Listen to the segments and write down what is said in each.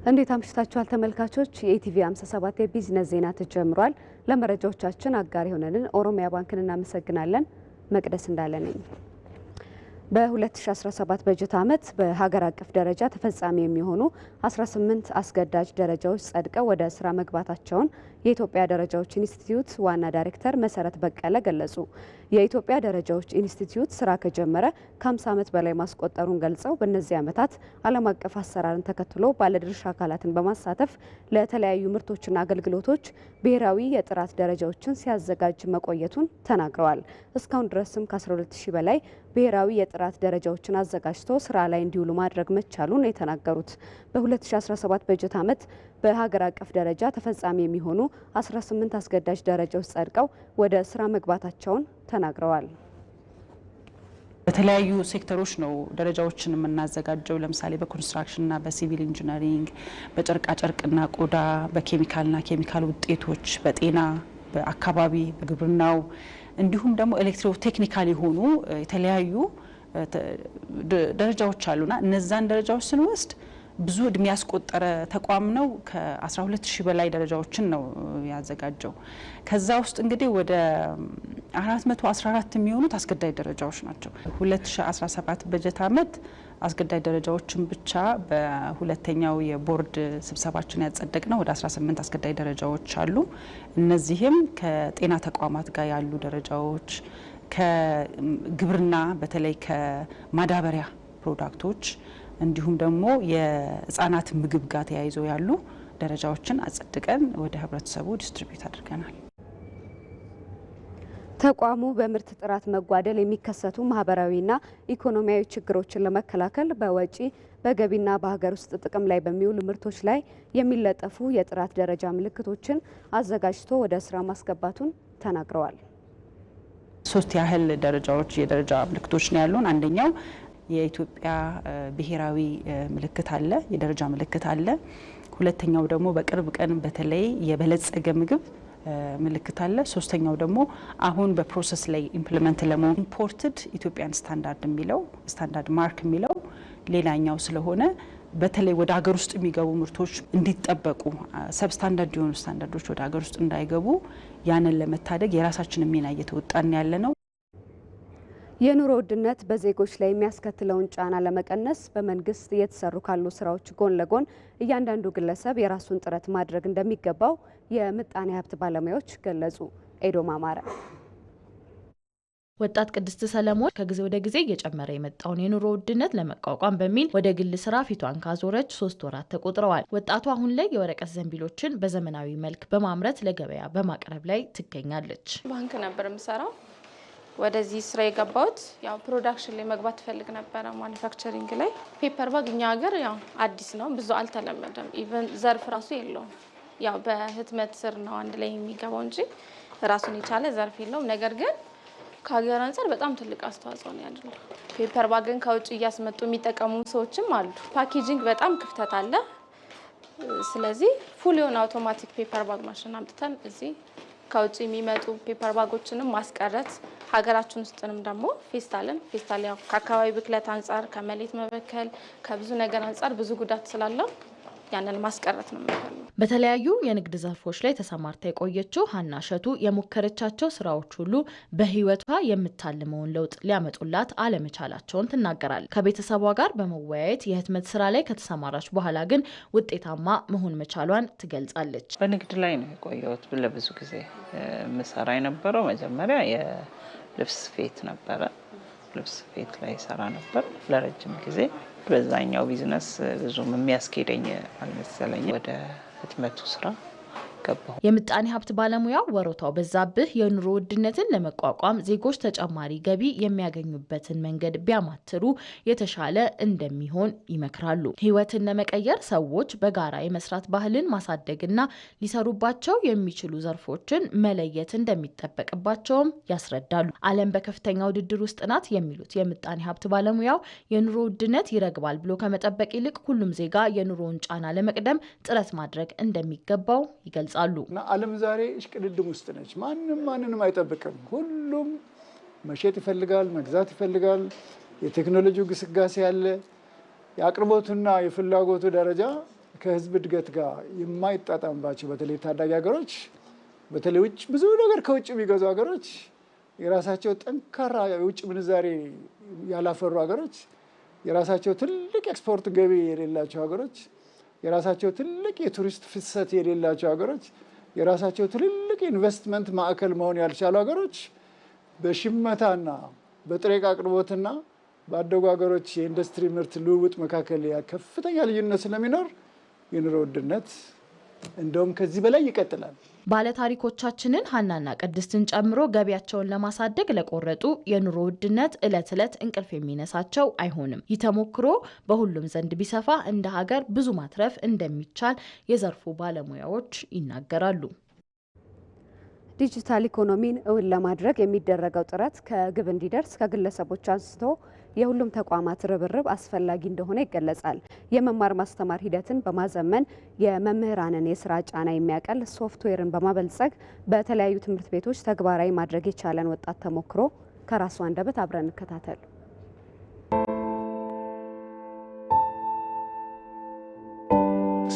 እንዴት አምሽታችኋል ተመልካቾች? የኢቲቪ 57 የቢዝነስ ዜና ተጀምሯል። ለመረጃዎቻችን አጋር የሆነልን ኦሮሚያ ባንክን እናመሰግናለን። መቅደስ እንዳለ ነኝ። በ2017 በጀት ዓመት በሀገር አቀፍ ደረጃ ተፈጻሚ የሚሆኑ 18 አስገዳጅ ደረጃዎች ጸድቀው ወደ ስራ መግባታቸውን የኢትዮጵያ ደረጃዎች ኢንስቲትዩት ዋና ዳይሬክተር መሰረት በቀለ ገለጹ። የኢትዮጵያ ደረጃዎች ኢንስቲትዩት ስራ ከጀመረ ከ50 ዓመት በላይ ማስቆጠሩን ገልጸው በእነዚህ ዓመታት ዓለም አቀፍ አሰራርን ተከትሎ ባለድርሻ አካላትን በማሳተፍ ለተለያዩ ምርቶችና አገልግሎቶች ብሔራዊ የጥራት ደረጃዎችን ሲያዘጋጅ መቆየቱን ተናግረዋል። እስካሁን ድረስም ከ12000 በላይ ብሔራዊ የጥራት ደረጃዎችን አዘጋጅቶ ስራ ላይ እንዲውሉ ማድረግ መቻሉን የተናገሩት በ2017 በጀት ዓመት በሀገር አቀፍ ደረጃ ተፈጻሚ የሚሆኑ 18 አስገዳጅ ደረጃዎች ጸድቀው ወደ ስራ መግባታቸውን ተናግረዋል። በተለያዩ ሴክተሮች ነው ደረጃዎችን የምናዘጋጀው። ለምሳሌ በኮንስትራክሽንና በሲቪል ኢንጂነሪንግ፣ በጨርቃ ጨርቅና ቆዳ፣ በኬሚካልና ኬሚካል ውጤቶች፣ በጤና፣ በአካባቢ፣ በግብርናው እንዲሁም ደግሞ ኤሌክትሮ ቴክኒካል የሆኑ የተለያዩ ደረጃዎች አሉና እነዛን ደረጃዎች ስንወስድ ብዙ እድሜ ያስቆጠረ ተቋም ነው። ከ12000 በላይ ደረጃዎችን ነው ያዘጋጀው። ከዛ ውስጥ እንግዲህ ወደ 414 የሚሆኑት አስገዳጅ ደረጃዎች ናቸው። 2017 በጀት ዓመት አስገዳጅ ደረጃዎችን ብቻ በሁለተኛው የቦርድ ስብሰባችን ያጸደቅነው ወደ 18 አስገዳጅ ደረጃዎች አሉ። እነዚህም ከጤና ተቋማት ጋር ያሉ ደረጃዎች፣ ከግብርና በተለይ ከማዳበሪያ ፕሮዳክቶች እንዲሁም ደግሞ የህፃናት ምግብ ጋር ተያይዞ ያሉ ደረጃዎችን አጸድቀን ወደ ህብረተሰቡ ዲስትሪቢዩት አድርገናል። ተቋሙ በምርት ጥራት መጓደል የሚከሰቱ ማህበራዊና ኢኮኖሚያዊ ችግሮችን ለመከላከል በወጪ በገቢና በሀገር ውስጥ ጥቅም ላይ በሚውሉ ምርቶች ላይ የሚለጠፉ የጥራት ደረጃ ምልክቶችን አዘጋጅቶ ወደ ስራ ማስገባቱን ተናግረዋል። 3 ያህል ደረጃዎች የደረጃ ምልክቶች ነው ያሉን። አንደኛው የኢትዮጵያ ብሔራዊ ምልክት አለ፣ የደረጃ ምልክት አለ። ሁለተኛው ደግሞ በቅርብ ቀን በተለይ የበለጸገ ምግብ ምልክት አለ። ሶስተኛው ደግሞ አሁን በፕሮሰስ ላይ ኢምፕሊመንት ለመሆን ኢምፖርትድ ኢትዮጵያን ስታንዳርድ የሚለው ስታንዳርድ ማርክ የሚለው ሌላኛው ስለሆነ በተለይ ወደ ሀገር ውስጥ የሚገቡ ምርቶች እንዲጠበቁ ሰብስታንዳርድ የሆኑ ስታንዳርዶች ወደ ሀገር ውስጥ እንዳይገቡ ያንን ለመታደግ የራሳችንን ሚና እየተወጣን ያለ ነው። የኑሮ ውድነት በዜጎች ላይ የሚያስከትለውን ጫና ለመቀነስ በመንግስት እየተሰሩ ካሉ ስራዎች ጎን ለጎን እያንዳንዱ ግለሰብ የራሱን ጥረት ማድረግ እንደሚገባው የምጣኔ ሀብት ባለሙያዎች ገለጹ። ኤዶም አማረ። ወጣት ቅድስት ሰለሞን ከጊዜ ወደ ጊዜ እየጨመረ የመጣውን የኑሮ ውድነት ለመቋቋም በሚል ወደ ግል ስራ ፊቷን ካዞረች 3 ወራት ተቆጥረዋል። ወጣቱ አሁን ላይ የወረቀት ዘንቢሎችን በዘመናዊ መልክ በማምረት ለገበያ በማቅረብ ላይ ትገኛለች። ባንክ ነበር የምሰራው። ወደዚህ ስራ የገባሁት ያው ፕሮዳክሽን ላይ መግባት ፈልግ ነበረ፣ ማኑፋክቸሪንግ ላይ። ፔፐር ባግ እኛ ሀገር ያው አዲስ ነው፣ ብዙ አልተለመደም። ኢቨን ዘርፍ ራሱ የለውም። ያው በህትመት ስር ነው አንድ ላይ የሚገባው እንጂ ራሱን የቻለ ዘርፍ የለውም። ነገር ግን ከሀገር አንፃር በጣም ትልቅ አስተዋጽኦ ነው ያለው። ፔፐር ባግን ከውጭ እያስመጡ የሚጠቀሙ ሰዎችም አሉ። ፓኬጂንግ በጣም ክፍተት አለ። ስለዚህ ፉል የሆነ አውቶማቲክ ፔፐር ባግ ማሽን አምጥተን እዚህ ከውጭ የሚመጡ ፔፐር ባጎችንም ማስቀረት፣ ሀገራችን ውስጥንም ደግሞ ፌስታል ያው ከአካባቢ ብክለት አንጻር ከመሬት መበከል ከብዙ ነገር አንጻር ብዙ ጉዳት ስላለው ያንን ማስቀረት ነው የሚፈልገው። በተለያዩ የንግድ ዘርፎች ላይ ተሰማርታ የቆየችው ሀና እሸቱ የሞከረቻቸው ስራዎች ሁሉ በህይወቷ የምታልመውን ለውጥ ሊያመጡላት አለመቻላቸውን ትናገራለች። ከቤተሰቧ ጋር በመወያየት የህትመት ስራ ላይ ከተሰማራች በኋላ ግን ውጤታማ መሆን መቻሏን ትገልጻለች። በንግድ ላይ ነው የቆየሁት ለብዙ ጊዜ። ምሰራ የነበረው መጀመሪያ የልብስ ስፌት ነበረ። ልብስ ስፌት ላይ ሰራ ነበር ለረጅም ጊዜ። በዛኛው ቢዝነስ ብዙም የሚያስኬደኝ አልመሰለኝ። ወደ ህትመቱ ስራ ገባሁ። የምጣኔ ሀብት ባለሙያው ወሮታው በዛብህ የኑሮ ውድነትን ለመቋቋም ዜጎች ተጨማሪ ገቢ የሚያገኙበትን መንገድ ቢያማትሩ የተሻለ እንደሚሆን ይመክራሉ። ህይወትን ለመቀየር ሰዎች በጋራ የመስራት ባህልን ማሳደግና ሊሰሩባቸው የሚችሉ ዘርፎችን መለየት እንደሚጠበቅባቸውም ያስረዳሉ። ዓለም በከፍተኛ ውድድር ውስጥ ናት የሚሉት የምጣኔ ሀብት ባለሙያው የኑሮ ውድነት ይረግባል ብሎ ከመጠበቅ ይልቅ ሁሉም ዜጋ የኑሮውን ጫና ለመቅደም ጥረት ማድረግ እንደሚገባው ይገልጻሉ። እና ዓለም ዛሬ እሽቅድድም ውስጥ ነች። ማንንም አይጠብቅም። ሁሉም መሸጥ ይፈልጋል፣ መግዛት ይፈልጋል። የቴክኖሎጂው ግስጋሴ ያለ የአቅርቦቱና የፍላጎቱ ደረጃ ከህዝብ እድገት ጋር የማይጣጣምባቸው በተለይ ታዳጊ ሀገሮች በተለይ ውጭ ብዙ ነገር ከውጭ የሚገዙ ሀገሮች የራሳቸው ጠንካራ የውጭ ምንዛሬ ያላፈሩ ሀገሮች የራሳቸው ትልቅ ኤክስፖርት ገቢ የሌላቸው ሀገሮች የራሳቸው ትልቅ የቱሪስት ፍሰት የሌላቸው ሀገሮች የራሳቸው ትልቅ ኢንቨስትመንት ማዕከል መሆን ያልቻሉ ሀገሮች በሽመታና በጥሬ ዕቃ አቅርቦትና ባደጉ ሀገሮች የኢንዱስትሪ ምርት ልውውጥ መካከል ከፍተኛ ልዩነት ስለሚኖር የኑሮ ውድነት እንደውም ከዚህ በላይ ይቀጥላል። ባለታሪኮቻችንን ሀናና ቅድስትን ጨምሮ ገቢያቸውን ለማሳደግ ለቆረጡ የኑሮ ውድነት ዕለት ዕለት እንቅልፍ የሚነሳቸው አይሆንም። ይህ ተሞክሮ በሁሉም ዘንድ ቢሰፋ እንደ ሀገር ብዙ ማትረፍ እንደሚቻል የዘርፉ ባለሙያዎች ይናገራሉ። ዲጂታል ኢኮኖሚን እውን ለማድረግ የሚደረገው ጥረት ከግብ እንዲደርስ ከግለሰቦች አንስቶ የሁሉም ተቋማት ርብርብ አስፈላጊ እንደሆነ ይገለጻል። የመማር ማስተማር ሂደትን በማዘመን የመምህራንን የስራ ጫና የሚያቀል ሶፍትዌርን በማበልጸግ በተለያዩ ትምህርት ቤቶች ተግባራዊ ማድረግ የቻለን ወጣት ተሞክሮ ከራሱ አንደበት አብረን እንከታተል።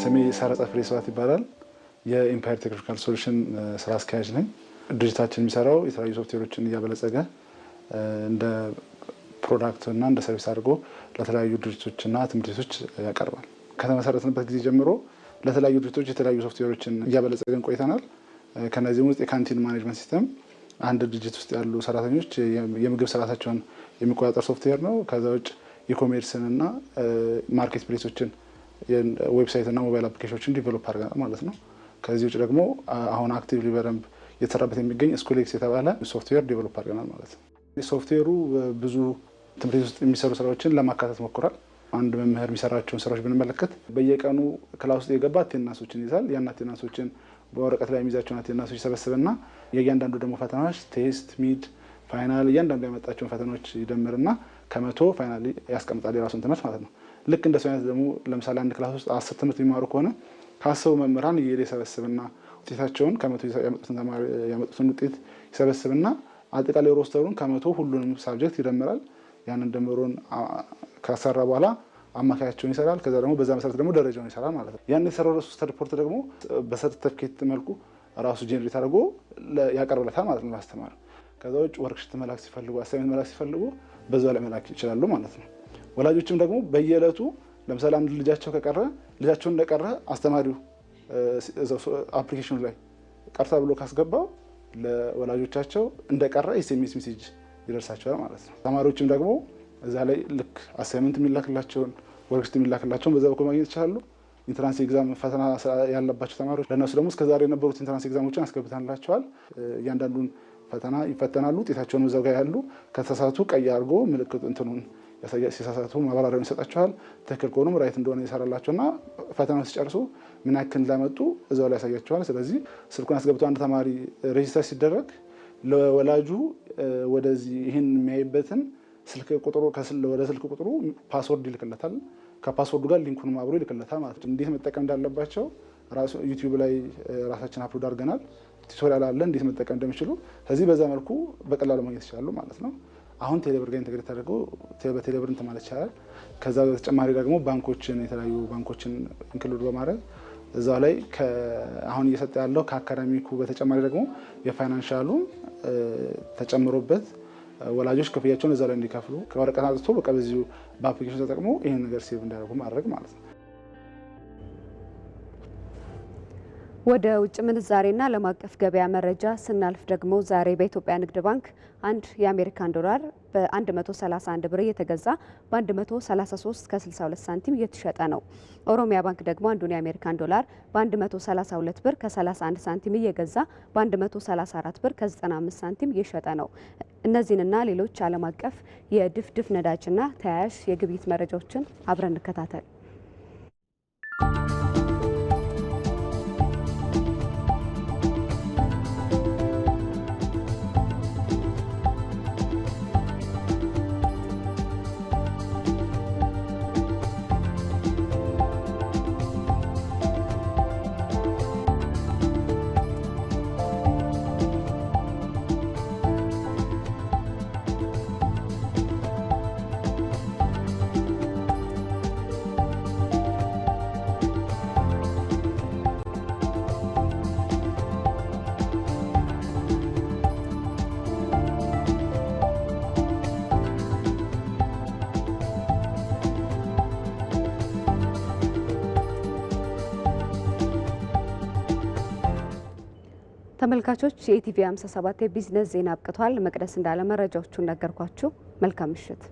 ስሜ ሰረጸ ፍሬ ስብሐት ይባላል። የኢምፓየር ቴክኒካል ሶሉሽን ስራ አስኪያጅ ነኝ። ድርጅታችን የሚሰራው የተለያዩ ሶፍትዌሮችን እያበለጸገ እንደ ፕሮዳክት እና እንደ ሰርቪስ አድርጎ ለተለያዩ ድርጅቶችና ትምህርት ቤቶች ያቀርባል። ከተመሰረትንበት ጊዜ ጀምሮ ለተለያዩ ድርጅቶች የተለያዩ ሶፍትዌሮችን እያበለጸገን ቆይተናል። ከነዚህም ውስጥ የካንቲን ማኔጅመንት ሲስተም አንድ ድርጅት ውስጥ ያሉ ሰራተኞች የምግብ ስርዓታቸውን የሚቆጣጠር ሶፍትዌር ነው። ከዛ ውጭ ኢኮሜርስን እና ማርኬት ፕሌሶችን ዌብሳይት እና ሞባይል አፕሊኬሽኖችን ዲቨሎፕ አድርገናል ማለት ነው። ከዚህ ውጭ ደግሞ አሁን አክቲቭሊ በደንብ የተሰራበት የሚገኝ ስኩሌክስ የተባለ ሶፍትዌር ዲቨሎፕ አድርገናል ማለት ነው። ሶፍትዌሩ ብዙ ትምህርት ቤት ውስጥ የሚሰሩ ስራዎችን ለማካተት ሞክሯል። አንድ መምህር የሚሰራቸውን ስራዎች ብንመለከት በየቀኑ ክላስ ውስጥ የገባ አቴንዳንሶችን ይዛል። ያን አቴንዳንሶችን በወረቀት ላይ የሚይዛቸውን አቴንዳንሶች ይሰበስብና የእያንዳንዱ ደግሞ ፈተናዎች ቴስት፣ ሚድ፣ ፋይናል እያንዳንዱ ያመጣቸውን ፈተናዎች ይደምርና ከመቶ ፋይናል ያስቀምጣል የራሱን ትምህርት ማለት ነው። ልክ እንደሱ አይነት ደግሞ ለምሳሌ አንድ ክላስ ውስጥ 10 ትምህርት የሚማሩ ከሆነ ከ10 መምህራን እየሄደ ይሰበስብና ውጤታቸውን ከመቶ ያመጡትን ውጤት ይሰበስብና አጠቃላይ ሮስተሩን ከመቶ ሁሉንም ሳብጀክት ይደምራል። ያንን ደምሮን ከሰራ በኋላ አማካያቸውን ይሰራል። ከዛ ደግሞ በዛ መሰረት ደግሞ ደረጃውን ይሰራል ማለት ነው። ያን የሰራው ሶስት ሪፖርት ደግሞ በሰርቲፊኬት መልኩ ራሱ ጄኔሬት አድርጎ ያቀርብለታል ማለት ነው ማስተማር። ከዛ ውጭ ወርክሽት መላክ ሲፈልጉ፣ አሳይመንት መላክ ሲፈልጉ በዛው ላይ መላክ ይችላሉ ማለት ነው። ወላጆችም ደግሞ በየዕለቱ ለምሳሌ አንድ ልጃቸው ከቀረ ልጃቸውን እንደቀረ አስተማሪው አፕሊኬሽኑ ላይ ቀርታ ብሎ ካስገባው ለወላጆቻቸው እንደቀረ ኤስኤምኤስ ሜሴጅ ይደርሳቸዋል ማለት ነው። ተማሪዎችም ደግሞ እዛ ላይ ልክ አሳይመንት የሚላክላቸውን ወርክሽት የሚላክላቸውን በዛ በኩል ማግኘት ይችላሉ። ኢንትራንስ ኤግዛም ፈተና ያለባቸው ተማሪዎች ለእነሱ ደግሞ እስከዛሬ የነበሩት ኢንትራንስ ኤግዛሞችን አስገብተንላቸዋል። እያንዳንዱን ፈተና ይፈተናሉ። ውጤታቸውን እዛው ጋር ያሉ ከተሳሳቱ ቀይ አድርጎ ምልክቱ እንትኑን ሲሳሳቱ ማብራሪያውን ይሰጣቸዋል። ትክክል ከሆኑም ራይት እንደሆነ ይሰራላቸውና ፈተናውን ሲጨርሱ ምን ያክል እንዳመጡ እዛው ላይ ያሳያቸዋል። ስለዚህ ስልኩን አስገብቶ አንድ ተማሪ ሬጂስተር ሲደረግ ለወላጁ ወደዚህ ይህን የሚያይበትን ስልክ ቁጥሩ ወደ ስልክ ቁጥሩ ፓስወርድ ይልክለታል። ከፓስወርዱ ጋር ሊንኩን አብሮ ይልክለታል ማለት ነው። እንዴት መጠቀም እንዳለባቸው ራሱ ዩቲዩብ ላይ ራሳችን አፕሎድ አድርገናል። ቱቶሪያል አለ እንዴት መጠቀም እንደሚችሉ። ስለዚህ በዛ መልኩ በቀላሉ ማግኘት ይችላሉ ማለት ነው። አሁን ቴሌብር ጋር ኢንተግሬት አድርገው በቴሌብር እንትን ማለት ይቻላል። ከዛ በተጨማሪ ደግሞ ባንኮችን የተለያዩ ባንኮችን ኢንክሉድ በማድረግ እዛ ላይ አሁን እየሰጠ ያለው ከአካዳሚኩ በተጨማሪ ደግሞ የፋይናንሻሉ ተጨምሮበት ወላጆች ክፍያቸውን እዛ ላይ እንዲከፍሉ ከወረቀት አጥቶ በቃ በዚሁ በአፕሊኬሽን ተጠቅሞ ይህን ነገር ሴቭ እንዲያደርጉ ማድረግ ማለት ነው። ወደ ውጭ ምንዛሬና ዓለም አቀፍ ገበያ መረጃ ስናልፍ ደግሞ ዛሬ በኢትዮጵያ ንግድ ባንክ አንድ የአሜሪካን ዶላር በ131 ብር እየተገዛ በ133 ከ62 ሳንቲም እየተሸጠ ነው። ኦሮሚያ ባንክ ደግሞ አንዱን የአሜሪካን ዶላር በ132 ብር ከ31 ሳንቲም እየገዛ በ134 ብር ከ95 ሳንቲም እየሸጠ ነው። እነዚህንና ሌሎች ዓለም አቀፍ የድፍድፍ ነዳጅና ተያያዥ የግብይት መረጃዎችን አብረን እንከታተል። ተመልካቾች የኢቲቪ 57 የቢዝነስ ዜና አብቅቷል። መቅደስ እንዳለ መረጃዎቹን ነገርኳችሁ። መልካም ምሽት።